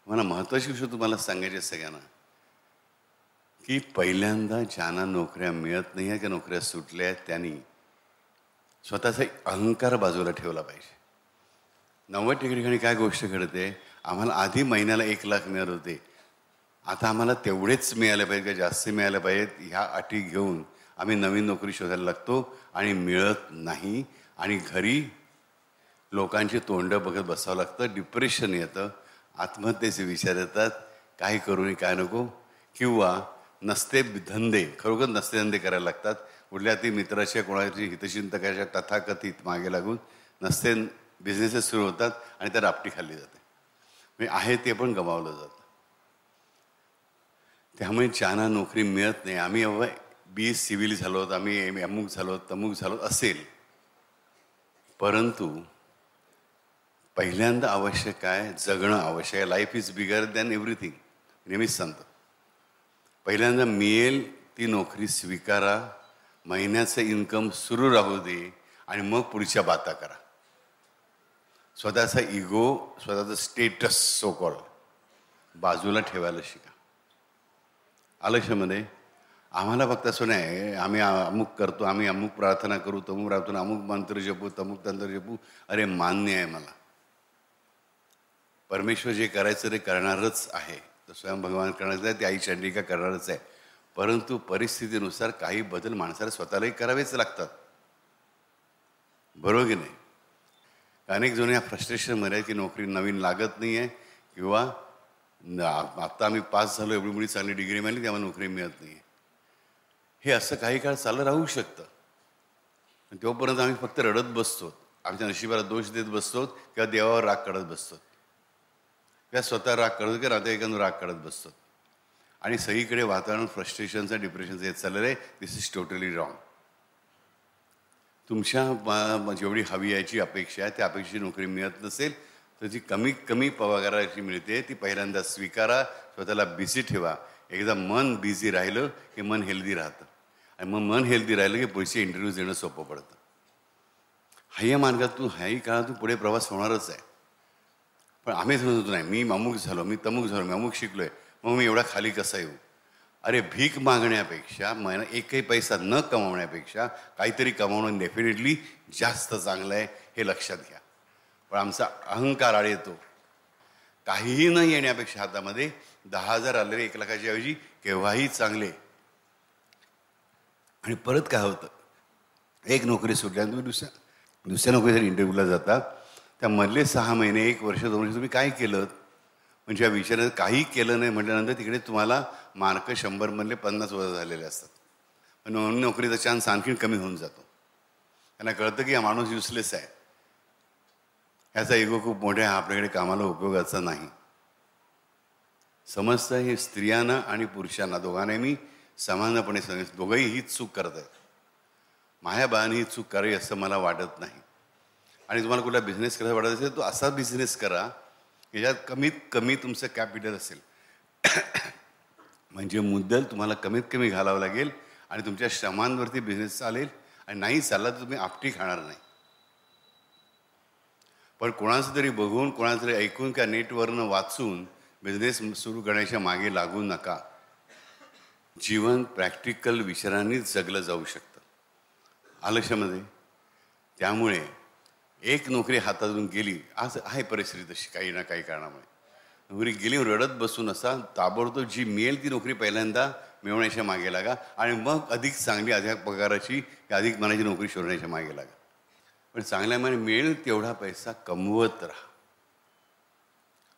मला महत्त्वाची गोष्ट तुम्हाला सांगायची आहे सगळ्यांना, की पहिल्यांदा ज्यांना नोकऱ्या मिळत नाही आहे किंवा नोकऱ्या सुटल्या आहेत त्यांनी स्वतःचा अहंकार बाजूला ठेवला पाहिजे. 90% ठिकाणी काय गोष्ट घडते, आम्हाला आधी महिन्याला 1,00,000 मिळत होते, आता आम्हाला तेवढेच मिळाले पाहिजे किंवा जास्त मिळाले पाहिजेत, ह्या अटी घेऊन आम्ही नवीन नोकरी शोधायला लागतो आणि मिळत नाही. आणि घरी लोकांची तोंडं बघत बसावं लागतं, डिप्रेशन येतं, आत्महत्येचे विचार येतात, काय करू नये काय नको, किंवा नसते धंदे, खरोखर नसते धंदे करायला लागतात. कुठल्या ती मित्राच्या कोणाची हितचिंतकाच्या तथाकथित मागे लागून नसते बिझनेसेस सुरू होतात आणि त्या रापटी खाल्ली जाते, म्हणजे आहे ते पण गमावलं जातं. त्यामुळे ज्यांना नोकरी मिळत नाही, आम्ही बी सिव्हिल झालो, आम्ही अमुक झालो तमुक झालो असेल, परंतु पहिल्यांदा आवश्यक आहे जगणं आवश्यक आहे. Life is bigger than everything, नेहमीच सांगतो. पहिल्यांदा मिळेल ती नोकरी स्वीकारा, महिन्याचं इन्कम सुरू राहू दे आणि मग पुढच्या बाता करा. स्वतःचा इगो, स्वतःचं स्टेटस सो कॉल बाजूला ठेवायला शिका. आलक्ष्यामध्ये आम्हाला फक्त असं नाही आम्ही अमुक करतो, आम्ही अमुक प्रार्थना करू, तमुक प्रार्थना, अमुक मंत्र जपू, तमुक तंत्र जपू. अरे मान्य आहे मला, परमेश्वर जे करायचं ते करणारच आहे, तर स्वयं भगवान करणारच आहे, ती आई चंडिका करणारच आहे. परंतु परिस्थितीनुसार काही बदल माणसाला स्वतःलाही करावेच लागतात, बरोबर की नाही? अनेक जण या फ्रस्ट्रेशनमध्ये आहे की नोकरी नवीन लागत नाही आहे, किंवा आत्ता आम्ही पास झालो, एवढी मोठी चांगली डिग्री मिळाली त्यामुळे नोकरी मिळत नाही आहे. हे असं काही काळ चालू राहू शकतं. तोपर्यंत आम्ही फक्त रडत बसतो, आमच्या नशिबाला दोष देत बसतो, किंवा देवावर राग काढत बसतो, किंवा स्वतः राग काढतो किंवा नातेवाईकांवर राग काढत बसतो. आणि सगळीकडे वातावरण फ्रस्ट्रेशनचं, डिप्रेशनचं येत चाललेलं आहे. दिस इज टोटली रॉंग. तुमच्या जेवढी हवी याची अपेक्षा आहे त्या अपेक्षेची नोकरी मिळत नसेल तर जी कमी कमी पगाराची मिळते ती पहिल्यांदा स्वीकारा, स्वतःला बिझी ठेवा. एकदा मन बिझी राहिलं की मन हेल्दी राहतं, आणि मग मन हेल्दी राहिलं की पुढचे इंटरव्ह्यूज देणं सोपं पडतं. ह्या मार्गातून ह्याही काळातून पुढे प्रवास होणारच आहे. पण आम्ही समजतो नाही, मी अमुक झालो, मी तमुक झालो, मी अमुक शिकलो आहे, मग मी एवढा खाली कसा येऊ. अरे भीक मागण्यापेक्षा, एकही पैसा न कमावण्यापेक्षा काहीतरी कमावणं डेफिनेटली जास्त चांगलं आहे, हे लक्षात घ्या. पण आमचा अहंकार आड येतो. काहीही न येण्यापेक्षा हातामध्ये 10,000 आलेले 1,00,000च्या ऐवजी केव्हाही चांगले. आणि परत काय होतं, एक नोकरी सुटल्यानंतर तुम्ही दुसऱ्या नोकरीसाठी इंटरव्ह्यूला जाता, त्या मधले 6 महिने 1 वर्ष 2 वर्ष तुम्ही काय केलं, म्हणजे या विचारात काही केलं नाही म्हटल्यानंतर तिकडे तुम्हाला मार्क 100 मधले 50 वजा झालेले असतात. पण नोकरीचा चान्स आणखीन कमी होऊन जातो. त्यांना कळतं की हा माणूस युजलेस आहे, ह्याचा इगो खूप मोठा आहे, आपल्याकडे कामाला उपयोगाचा नाही. समजतं हे स्त्रियांना आणि पुरुषांना दोघांनाही मी समानपणे सांगितलं, दोघंही हीच चूक करत आहेत. माझ्या बाळाने ही चूक करावी असं मला वाटत नाही. आणि तुम्हाला कुठला बिझनेस करायचा वाटत असेल तो असा बिझनेस करा याच्यात कमीत कमी तुमचं कॅपिटल असेल, म्हणजे मुद्दल तुम्हाला कमीत कमी घालावं लागेल आणि तुमच्या श्रमांवरती बिझनेस चालेल. आणि नाही चालला तर तुम्ही आपटी खाणार नाही. पण कोणाचं तरी बघून, कोणाचं तरी ऐकून किंवा नेटवरनं वाचून बिझनेस सुरू करण्याच्या मागे लागू नका. जीवन प्रॅक्टिकल विचारांनीच जगलं जाऊ शकतं, आलक्ष्यामध्ये. त्यामुळे एक नोकरी हातातून गेली, आज आहे परिस्थिती तशी काही ना काही कारणामुळे, नोकरी गेली रडत बसून असा ताबडतोब जी मिळेल ती नोकरी पहिल्यांदा मिळवण्याच्या मागे लागा, आणि मग अधिक चांगली, अधिक पगाराची, अधिक मनाची नोकरी शोधण्याच्या मागे लागा. पण चांगल्या माने मिळेल तेवढा पैसा कमवत राहा.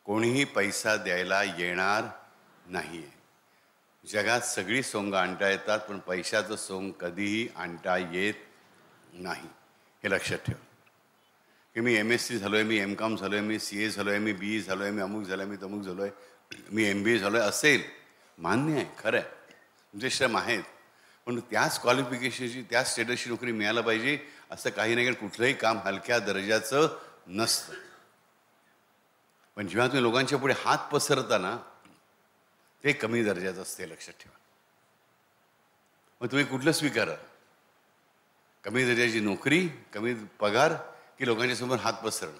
कोणीही पैसा द्यायला येणार नाही आहे. जगात सगळी सोंग आणता येतात, पण पैशाचं सोंग कधीही आणता येत नाही, हे लक्षात ठेवा. की मी MSc झालो आहे, मी MCOM झालो आहे, मी CA झालो आहे, मी BE झालो आहे, मी अमुक झालो आहे, मी तमुक झालो आहे, मी MBA झालो आहे असेल, मान्य आहे, खरं आहे, तुमचे श्रम आहेत. पण त्याच क्वालिफिकेशनची, त्याच स्टेटसची नोकरी मिळायला पाहिजे असं काही नाही. कारण कुठलंही काम हलक्या दर्जाचं नसतं. पण जेव्हा तुम्ही लोकांच्या पुढे हात पसरताना ते कमी दर्जाचं असते, लक्षात ठेवा. मग तुम्ही कुठलं स्वीकारा, कमी दर्जाची नोकरी, कमी पगार, की लोकांच्या समोर हात पसरणं.